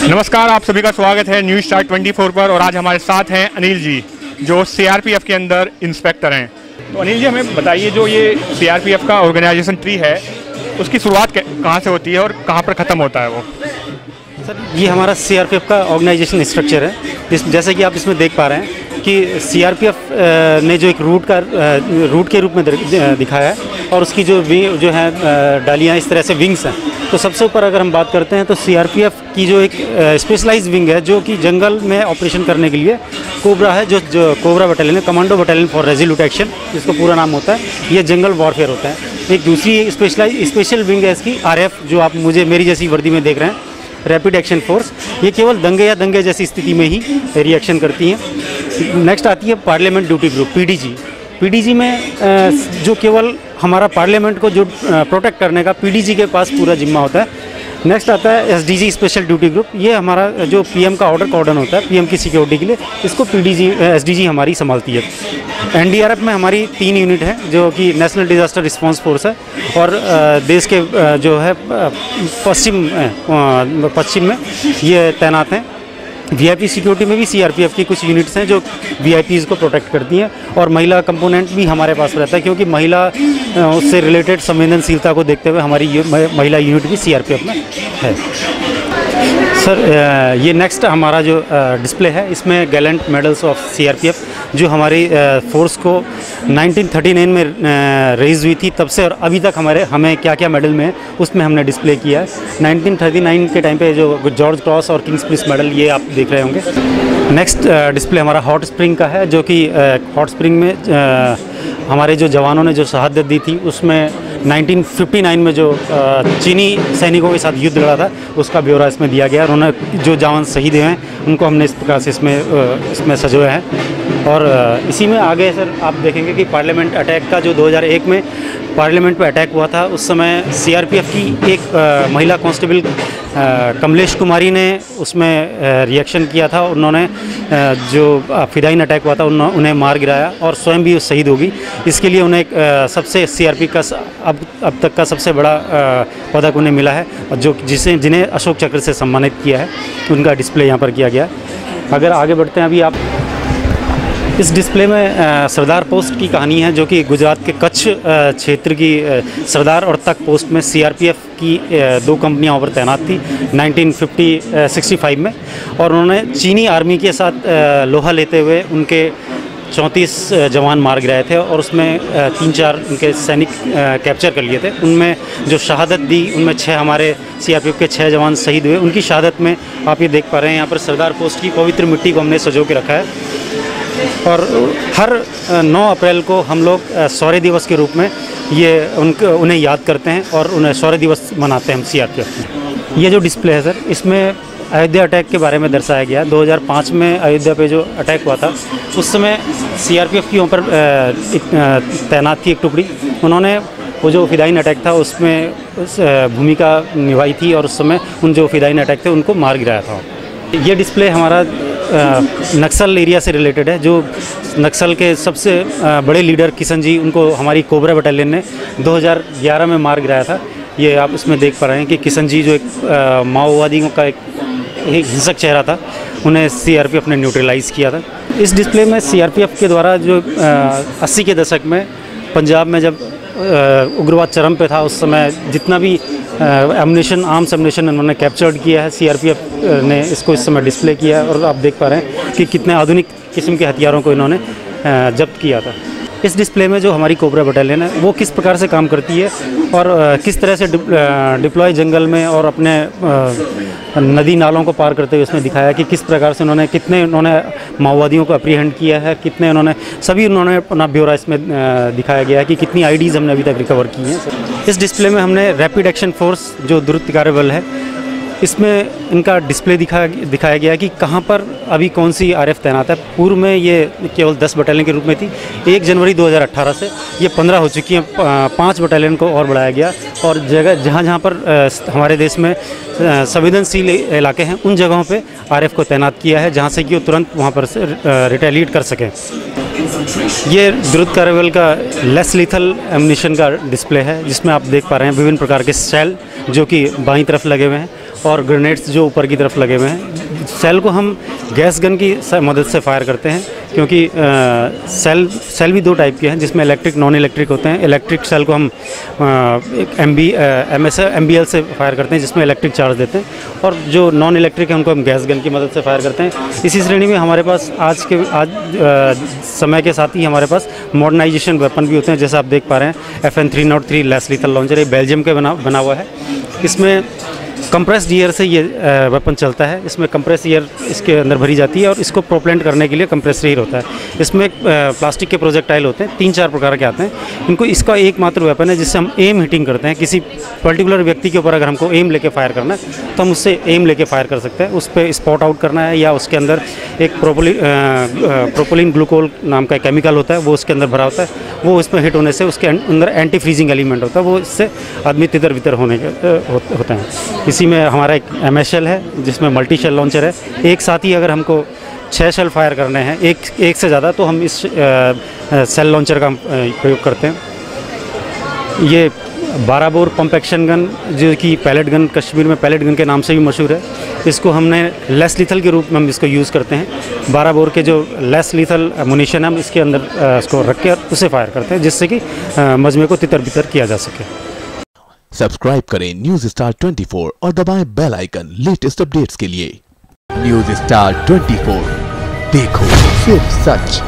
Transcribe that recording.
नमस्कार, आप सभी का स्वागत है न्यूज़ स्टार 24 पर। और आज हमारे साथ हैं अनिल जी, जो सीआरपीएफ के अंदर इंस्पेक्टर हैं। तो अनिल जी, हमें बताइए, जो ये सीआरपीएफ का ऑर्गेनाइजेशन ट्री है, उसकी शुरुआत कहाँ से होती है और कहाँ पर ख़त्म होता है वो? सर, ये हमारा सीआरपीएफ का ऑर्गेनाइजेशन स्ट्रक्चर है। जैसे कि आप इसमें देख पा रहे हैं कि सीआरपीएफ ने जो एक रूट के रूप में दिखाया है, और उसकी जो है डालियाँ इस तरह से विंग्स हैं। तो सबसे ऊपर अगर हम बात करते हैं तो सीआरपीएफ की जो एक स्पेशलाइज्ड विंग है, जो कि जंगल में ऑपरेशन करने के लिए कोबरा है, जो कोबरा बटालियन है, commando battalion for resolute action, इसको पूरा नाम होता है। ये जंगल वॉरफेयर होता है। एक दूसरी स्पेशल विंग है इसकी आरएफ, जो आप मेरी जैसी वर्दी में देख रहे हैं, रैपिड एक्शन फोर्स। ये केवल दंगे जैसी स्थिति में ही रिएक्शन करती हैं। नेक्स्ट आती है parliament duty group, PDG. PDG में जो केवल हमारा पार्लियामेंट को जो प्रोटेक्ट करने का पीडीजी के पास पूरा जिम्मा होता है। नेक्स्ट आता है एसडीजी, स्पेशल ड्यूटी ग्रुप। ये हमारा जो पीएम का ऑर्डर कॉर्डन होता है पीएम की सिक्योरिटी के लिए, इसको एसडीजी हमारी संभालती है। एनडीआरएफ में हमारी 3 यूनिट है, जो कि नेशनल डिजास्टर रिस्पांस फोर्स है, और देश के जो है पश्चिम में ये तैनात हैं। वीआईपी सिक्योरिटी में भी सीआरपीएफ की कुछ यूनिट्स हैं जो वीआईपीज़ को प्रोटेक्ट करती हैं, और महिला कंपोनेंट भी हमारे पास रहता है, क्योंकि महिला उससे रिलेटेड संवेदनशीलता को देखते हुए हमारी महिला यूनिट भी सीआरपीएफ में है। सर, ये नेक्स्ट हमारा जो डिस्प्ले है, इसमें गैलेंट मेडल्स ऑफ सीआरपीएफ, जो हमारी फोर्स को 1939 में रेज हुई थी, तब से और अभी तक हमें क्या क्या मेडल में है उसमें हमने डिस्प्ले किया है। 1939 के टाइम पे जो जॉर्ज क्रॉस और किंग्स प्रिंस मेडल, ये आप देख रहे होंगे। नेक्स्ट डिस्प्ले हमारा हॉट स्प्रिंग का है, जो कि हॉट स्प्रिंग में हमारे जो जवानों ने जो शहादत दी थी, उसमें 1959 में जो चीनी सैनिकों के साथ युद्ध लड़ा था, उसका ब्यौरा इसमें दिया गया। उन्होंने जो जवान शहीद हुए हैं उनको हमने इस प्रकार से इसमें सजोया है। और इसी में आगे सर आप देखेंगे कि पार्लियामेंट अटैक का जो 2001 में पार्लियामेंट पे अटैक हुआ था, उस समय सीआरपीएफ की एक महिला कांस्टेबल कमलेश कुमारी ने उसमें रिएक्शन किया था। उन्होंने जो फिदाइन अटैक हुआ था उन्हें मार गिराया, और स्वयं भी शहीद होगी। इसके लिए उन्हें सबसे सीआरपी का अब तक का सबसे बड़ा पदक उन्हें मिला है, जिन्हें अशोक चक्र से सम्मानित किया है। उनका डिस्प्ले यहाँ पर किया गया है। अगर आगे बढ़ते हैं, अभी आप इस डिस्प्ले में सरदार पोस्ट की कहानी है, जो कि गुजरात के कच्छ क्षेत्र की सरदार और तक पोस्ट में सीआरपीएफ की 2 कंपनियां वहाँ पर तैनात थी 1965 में, और उन्होंने चीनी आर्मी के साथ लोहा लेते हुए उनके 34 जवान मार गिराए थे, और उसमें 3-4 उनके सैनिक कैप्चर कर लिए थे। उनमें जो शहादत दी, उनमें 6 हमारे सीआरपीएफ के 6 जवान शहीद हुए। उनकी शहादत में आप ये देख पा रहे हैं, यहाँ पर सरदार पोस्ट की पवित्र मिट्टी को हमने सजो के रखा है। और हर 9 अप्रैल को हम लोग शौर्य दिवस के रूप में उन्हें याद करते हैं, और उन्हें शौर्य दिवस मनाते हैं हम सीआरपीएफ में। ये जो डिस्प्ले है सर, इसमें अयोध्या अटैक के बारे में दर्शाया गया। 2005 में अयोध्या पे जो अटैक हुआ था, उस समय सीआरपीएफ की वहाँ पर तैनात थी एक टुकड़ी। उन्होंने वो जो फिदाइन अटैक था उसमें भूमिका निभाई थी, और उस समय उन जो फिदाइन अटैक थे उनको मार गिराया था। ये डिस्प्ले हमारा नक्सल एरिया से रिलेटेड है। जो नक्सल के सबसे बड़े लीडर किशन जी, उनको हमारी कोबरा बटालियन ने 2011 में मार गिराया था। ये आप इसमें देख पा रहे हैं कि किशन जी जो एक माओवादियों का एक हिंसक चेहरा था, उन्हें सीआरपीएफ ने न्यूट्रलाइज़ किया था। इस डिस्प्ले में सीआरपीएफ के द्वारा जो 80 के दशक में पंजाब में जब उग्रवाद चरम पे था, उस समय जितना भी आर्म्स एमुनेशन उन्होंने कैप्चर्ड किया है, सीआरपीएफ ने इसको इस समय डिस्प्ले किया है। और आप देख पा रहे हैं कि कितने आधुनिक किस्म के हथियारों को इन्होंने जब्त किया था। इस डिस्प्ले में जो हमारी कोबरा बटालियन है, वो किस प्रकार से काम करती है, और किस तरह से डिप्लॉय जंगल में और अपने नदी नालों को पार करते हुए उसमें दिखाया कि किस प्रकार से कितने उन्होंने माओवादियों को अप्रीहेंड किया है, कितने उन्होंने अपना ब्यौरा इसमें दिखाया गया है कि कितनी आईडीज़ हमने अभी तक रिकवर की हैं। इस डिस्प्ले में हमने रैपिड एक्शन फोर्स, जो द्रुत कार्यबल है, इसमें इनका डिस्प्ले दिखाया गया है कि कहाँ पर अभी कौन सी आरएफ तैनात है। पूर्व में ये केवल 10 बटालियन के रूप में थी। 1 जनवरी 2018 से ये 15 हो चुकी हैं। 5 बटालियन को और बढ़ाया गया, और जहाँ पर हमारे देश में संवेदनशील इलाके हैं, उन जगहों पे आरएफ को तैनात किया है, जहाँ से कि वो तुरंत वहाँ पर से रिटेलिएट कर सकें। ये द्रुत कार्यबल का लेस लीथल एमुनिशन का डिस्प्ले है, जिसमें आप देख पा रहे हैं विभिन्न प्रकार के शेल जो कि बाईं तरफ लगे हुए हैं, और ग्रेनेड्स जो ऊपर की तरफ लगे हुए हैं। सेल को हम गैस गन की मदद से फायर करते हैं, क्योंकि सेल भी दो टाइप के हैं, जिसमें इलेक्ट्रिक नॉन इलेक्ट्रिक होते हैं। इलेक्ट्रिक सेल को हम MBL से फायर करते हैं, जिसमें इलेक्ट्रिक चार्ज देते हैं, और जो नॉन इलेक्ट्रिक है उनको हम गैस गन की मदद से फायर करते हैं। इसी श्रेणी में हमारे पास आज समय के साथ ही हमारे पास मॉडर्नाइजेशन वेपन भी होते हैं, जैसे आप देख पा रहे हैं FN 303 लेस लीथल लॉन्चर, ये बेल्जियम के बना हुआ है। इसमें कंप्रेस्ड एयर से ये वेपन चलता है। इसमें कंप्रेस एयर इसके अंदर भरी जाती है और इसको प्रोपेलेंट करने के लिए कंप्रेसर एयर होता है। इसमें प्लास्टिक के प्रोजेक्टाइल होते हैं, 3-4 प्रकार के आते हैं। इसका एकमात्र वेपन है जिससे हम एम हिटिंग करते हैं। किसी पर्टिकुलर व्यक्ति के ऊपर अगर हमको एम लेके फायर करना है तो हम उससे एम लेके फायर कर सकते हैं। उस पर स्पॉट आउट करना है, या उसके अंदर एक प्रोपोलिन ग्लूकोल नाम का केमिकल होता है, वो उसके अंदर भरा होता है। वो इसमें हिट होने से उसके अंदर एंटी फ्रीजिंग एलिमेंट होता है, वो इससे आदमी तितर बितर होने के होते हैं। इसी में हमारा एक MSL है जिसमें मल्टी शेल लॉन्चर है। एक साथ ही अगर हमको 6 शेल फायर करने हैं, एक से ज़्यादा, तो हम इस सेल लॉन्चर का प्रयोग करते हैं। ये 12 बोर पंप एक्शन गन, जो कि पैलेट गन, कश्मीर में पैलेट गन के नाम से भी मशहूर है, इसको हमने लेस लीथल के रूप में हम इसको यूज़ करते हैं। 12 बोर के जो लेस लीथल मुनीशन हम इसके अंदर इसको रख के उसे फायर करते हैं, जिससे कि मजमे को तितर बितर किया जा सके। सब्सक्राइब करें न्यूज स्टार 24 और दबाएं बेल आइकन लेटेस्ट अपडेट्स के लिए। न्यूज स्टार 24, देखो सिर्फ सच।